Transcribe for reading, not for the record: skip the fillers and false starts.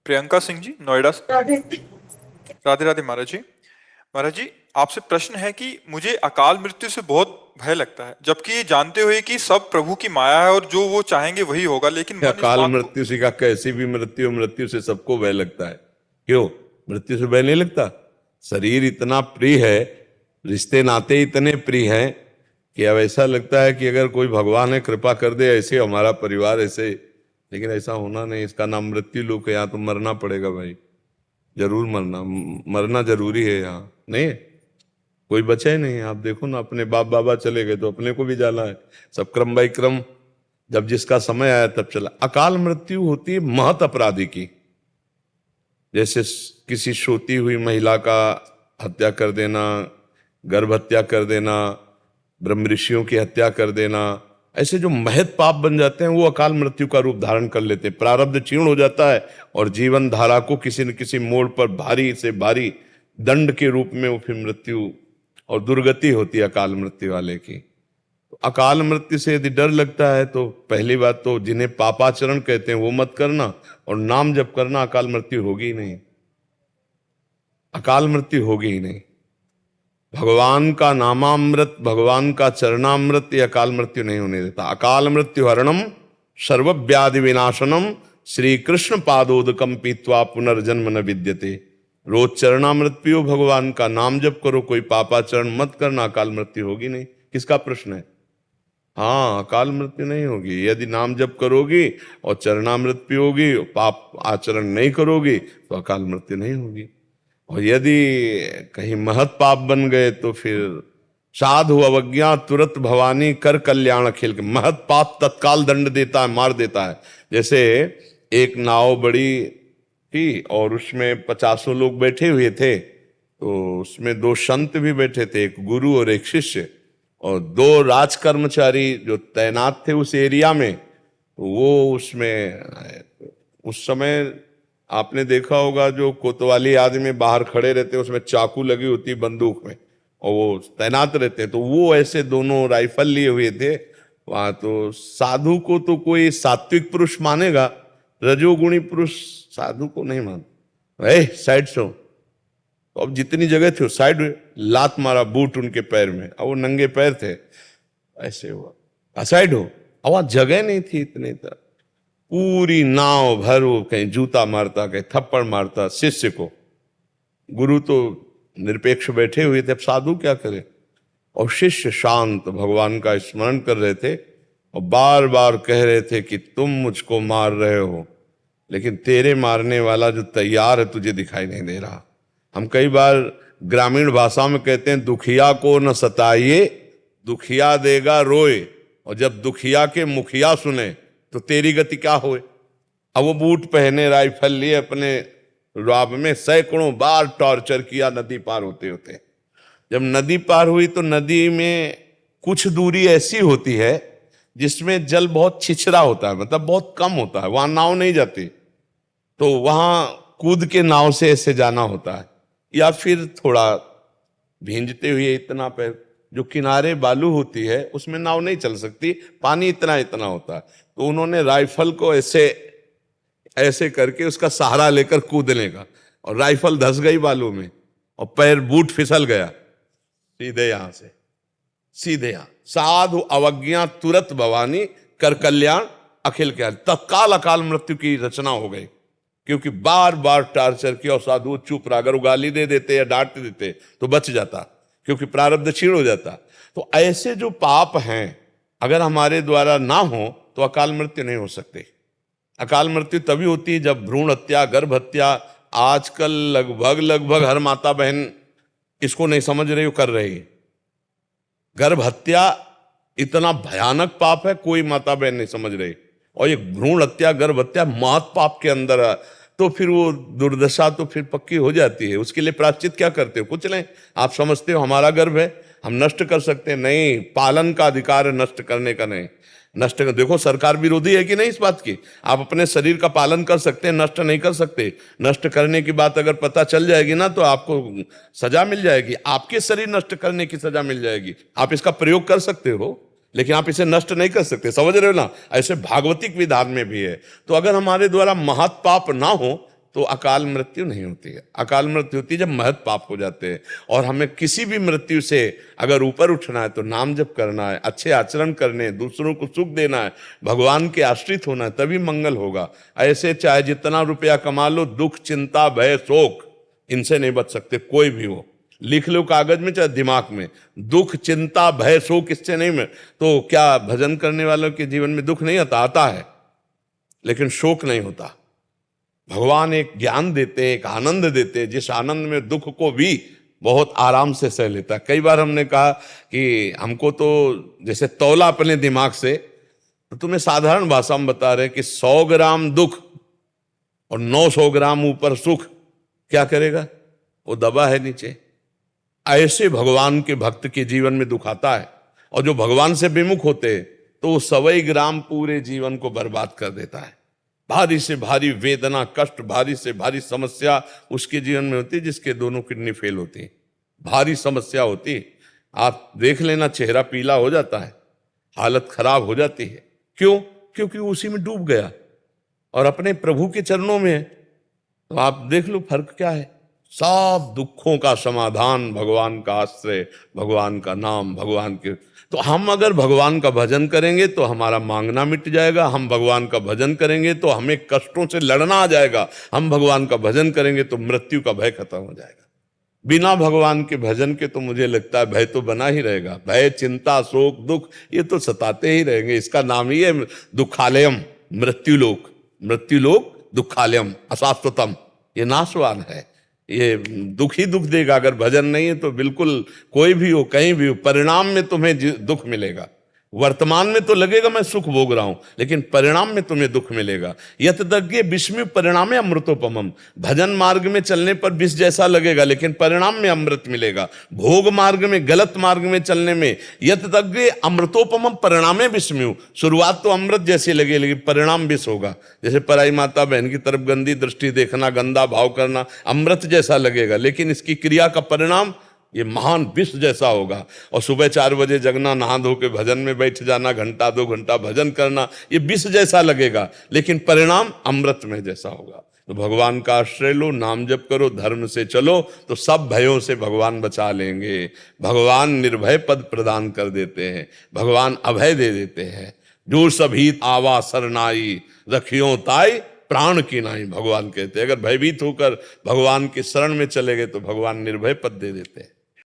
प्रियंका सिंह जी, नोएडा से। राधे। राधे राधे महाराज जी। महाराज जी, आपसे प्रश्न है कि मुझे अकाल मृत्यु से बहुत भय लगता है, जबकि ये जानते हुए कि सब प्रभु की माया है और जो वो चाहेंगे वही होगा, लेकिन मन इस अकाल बात को। मृत्यु से का कैसी भी मृत्यु, मृत्यु से सबको भय लगता है। क्यों मृत्यु से भय नहीं लगता? शरीर इतना प्रिय है, रिश्ते नाते इतने प्रिय हैं कि अब ऐसा लगता है कि अगर कोई भगवान है कृपा कर दे, ऐसे हमारा परिवार ऐसे, लेकिन ऐसा होना नहीं। इसका नाम मृत्यु लोक है। यहाँ तो मरना पड़ेगा भाई, जरूर मरना, मरना जरूरी है। यहाँ नहीं कोई बचा ही नहीं। आप देखो ना, अपने बाप बाबा चले गए तो अपने को भी जाना है। सब क्रम बाई क्रम, जब जिसका समय आया तब चला। अकाल मृत्यु होती है महत अपराधी की, जैसे किसी सोती हुई महिला का हत्या कर देना, गर्भ हत्या कर देना, ब्रह्म ऋषियों की हत्या कर देना, ऐसे जो महत पाप बन जाते हैं वो अकाल मृत्यु का रूप धारण कर लेते हैं। प्रारब्ध क्षीण हो जाता है और जीवन धारा को किसी न किसी मोड़ पर भारी से भारी दंड के रूप में वो फिर मृत्यु और दुर्गति होती है अकाल मृत्यु वाले की। तो अकाल मृत्यु से यदि डर लगता है तो पहली बात तो जिन्हें पापाचरण कहते हैं वो मत करना, और नाम जप करना। अकाल मृत्यु होगी ही नहीं, अकाल मृत्यु होगी ही नहीं। भगवान का नामामृत, भगवान का चरणामृत, ये अकाल मृत्यु नहीं होने देता। अकाल मृत्यु हरणम सर्वव्याधि विनाशनम श्री कृष्ण पादोदकम पीत्वा पुनर्जन्म न विद्यते। रोज चरणामृत पियो, भगवान का नाम जप करो, कोई पापाचरण मत करना, अकाल मृत्यु होगी नहीं। किसका प्रश्न है? हाँ, अकाल मृत्यु नहीं होगी यदि नाम जप करोगी और चरणामृत पियोगी, पाप आचरण नहीं करोगी तो अकाल मृत्यु नहीं होगी। और यदि कहीं महत पाप बन गए तो फिर साधु अवज्ञा तुरंत भवानी कर कल्याण अखिल के। महत पाप तत्काल दंड देता है, मार देता है। जैसे एक नाव बड़ी थी और उसमें 50 लोग बैठे हुए थे, तो उसमें 2 संत भी बैठे थे, एक गुरु और एक शिष्य, और 2 राज कर्मचारी जो तैनात थे उस एरिया में। वो उसमें उस समय आपने देखा होगा जो कोतवाली आदमी बाहर खड़े रहते हैं, उसमें चाकू लगी होती है बंदूक में, और वो तैनात रहते हैं। तो वो ऐसे दोनों राइफल लिए हुए थे वहां। तो साधु को तो कोई सात्विक पुरुष मानेगा, रजोगुणी पुरुष साधु को नहीं मानता। साइड से, तो अब जितनी जगह थी साइड में लात मारा बूट उनके पैर में, अब वो नंगे पैर थे, ऐसे हुआ साइड हो। अब वहां जगह नहीं थी इतने तक, पूरी नाव भर वो कहीं जूता मारता, कहीं थप्पड़ मारता शिष्य को। गुरु तो निरपेक्ष बैठे हुए थे, अब साधु क्या करे। और शिष्य शांत भगवान का स्मरण कर रहे थे और बार बार कह रहे थे कि तुम मुझको मार रहे हो, लेकिन तेरे मारने वाला जो तैयार है तुझे दिखाई नहीं दे रहा। हम कई बार ग्रामीण भाषा में कहते हैं दुखिया को न सताइए, दुखिया देगा रोए, और जब दुखिया के मुखिया सुने तो तेरी गति क्या होए। अब वो बूट पहने, राइफल लिए, अपने राब में सैकड़ों बार टॉर्चर किया नदी पार होते होते। जब नदी पार हुई तो नदी में कुछ दूरी ऐसी होती है जिसमें जल बहुत छिछरा होता है, मतलब बहुत कम होता है, वहां नाव नहीं जाती, तो वहां कूद के नाव से ऐसे जाना होता है, या फिर थोड़ा भींजते हुए इतना पैर। जो किनारे बालू होती है उसमें नाव नहीं चल सकती, पानी इतना इतना होता है। तो उन्होंने राइफल को ऐसे ऐसे करके उसका सहारा लेकर कूदने का, और राइफल धंस गई बालू में और पैर बूट फिसल गया सीधे यहां से, सीधे यहां। साधु अवज्ञा तुरंत भवानी कर कल्याण अखिल के। तत्काल अकाल मृत्यु की रचना हो गई, क्योंकि बार बार टार्चर किया और साधु चुप रहा। अगर गाली दे देते या डांट देते तो बच जाता, क्योंकि प्रारब्ध क्षीण हो जाता। तो ऐसे जो पाप हैं अगर हमारे द्वारा ना हो तो अकाल मृत्यु नहीं हो सकती। अकाल मृत्यु तभी होती है जब भ्रूण हत्या, गर्भ हत्या, आजकल लगभग हर माता बहन इसको नहीं समझ रही हो, कर रही है। गर्भ हत्या इतना भयानक पाप है, कोई माता बहन नहीं समझ रही, और ये भ्रूण हत्या, गर्भ हत्या महत पाप के अंदर है। तो फिर वो दुर्दशा तो फिर पक्की हो जाती है। उसके लिए प्रायश्चित क्या करते हो? कुछ नहीं। आप समझते हो हमारा गर्भ है, हम नष्ट कर सकते हैं? नहीं, पालन का अधिकार है, नष्ट करने का नहीं। नष्ट कर, देखो सरकार विरोधी है कि नहीं इस बात की? आप अपने शरीर का पालन कर सकते हैं, नष्ट नहीं कर सकते। नष्ट करने की बात अगर पता चल जाएगी ना तो आपको सजा मिल जाएगी, आपके शरीर नष्ट करने की सजा मिल जाएगी। आप इसका प्रयोग कर सकते हो लेकिन आप इसे नष्ट नहीं कर सकते, समझ रहे हो ना? ऐसे भागवतिक विधान में भी है। तो अगर हमारे द्वारा महत पाप ना हो तो अकाल मृत्यु नहीं होती है। अकाल मृत्यु होती है जब महत पाप हो जाते हैं। और हमें किसी भी मृत्यु से अगर ऊपर उठना है तो नाम जप करना है, अच्छे आचरण करने हैं, दूसरों को सुख देना है, भगवान के आश्रित होना है, तभी मंगल होगा। ऐसे चाहे जितना रुपया कमा लो, दुख, चिंता, भय, शोक, इनसे नहीं बच सकते कोई भी हो। लिख लो कागज में चाहे दिमाग में, दुख, चिंता, भय, शोक इससे नहीं में। तो क्या भजन करने वालों के जीवन में दुख नहीं आता? आता है, लेकिन शोक नहीं होता। भगवान एक ज्ञान देते हैं, एक आनंद देते हैं, जिस आनंद में दुख को भी बहुत आराम से सह लेता है। कई बार हमने कहा कि हमको तो जैसे तौला अपने दिमाग से, तो तुम्हें साधारण भाषा में बता रहे हैं कि 100 ग्राम दुख और 900 ग्राम ऊपर सुख क्या करेगा? वो दबा है नीचे। ऐसे भगवान के भक्त के जीवन में दुख आता है, और जो भगवान से विमुख होते हैं तो वो 100 ग्राम पूरे जीवन को बर्बाद कर देता है। भारी से भारी वेदना, कष्ट, भारी से भारी समस्या उसके जीवन में होती है जिसके दोनों किडनी फेल होती है। भारी समस्या होती है, आप देख लेना, चेहरा पीला हो जाता है, हालत खराब हो जाती है। क्यों? क्योंकि वो उसी में डूब गया और अपने प्रभु के चरणों में है। तो आप देख लो फर्क क्या है। सब दुखों का समाधान भगवान का आश्रय, भगवान का नाम, भगवान के। तो हम अगर भगवान का भजन करेंगे तो हमारा मांगना मिट जाएगा। हम भगवान का भजन करेंगे तो हमें कष्टों से लड़ना आ जाएगा। हम भगवान का भजन करेंगे तो मृत्यु का भय खत्म हो जाएगा। बिना भगवान के भजन के तो मुझे लगता है भय तो बना ही रहेगा। भय, चिंता, शोक, दुख ये तो सताते ही रहेंगे। इसका नाम ही है दुखालयम, मृत्युलोक। मृत्युलोक दुखालयम अशाश्वतम, ये नाशवान है। ये दुख ही दुख देगा। अगर भजन नहीं है तो बिल्कुल कोई भी हो, कहीं भी हो, परिणाम में तुम्हें दुख मिलेगा। वर्तमान में तो लगेगा मैं सुख भोग रहा हूं, लेकिन परिणाम में तुम्हें दुख मिलेगा। यतदग्गे विस्मय परिणामे अमृतोपमम। भजन मार्ग में चलने पर विष जैसा लगेगा, लेकिन परिणाम में अमृत मिलेगा। भोग मार्ग में, गलत मार्ग में चलने में यतदग्गे अमृतोपमम परिणामे विस्मय। शुरुआत तो अमृत जैसी लगे, लेकिन परिणाम विष होगा। जैसे पराई माता बहन की तरफ गंदी दृष्टि देखना, गंदा भाव करना अमृत जैसा लगेगा, लेकिन इसकी क्रिया का परिणाम ये महान विष जैसा होगा। और सुबह 4 बजे जगना, नहा धो के भजन में बैठ जाना, घंटा 2 घंटा भजन करना, ये विष जैसा लगेगा, लेकिन परिणाम अमृत में जैसा होगा। तो भगवान का आश्रय लो, नाम जप करो, धर्म से चलो, तो सब भयों से भगवान बचा लेंगे। भगवान निर्भय पद प्रदान कर देते हैं, भगवान अभय दे देते हैं। जो सभी आवा सरनाई, रखियो ताई प्राण की नाई, भगवान कहते हैं। अगर भयभीत होकर भगवान के शरण में चले गए तो भगवान निर्भय पद दे देते हैं।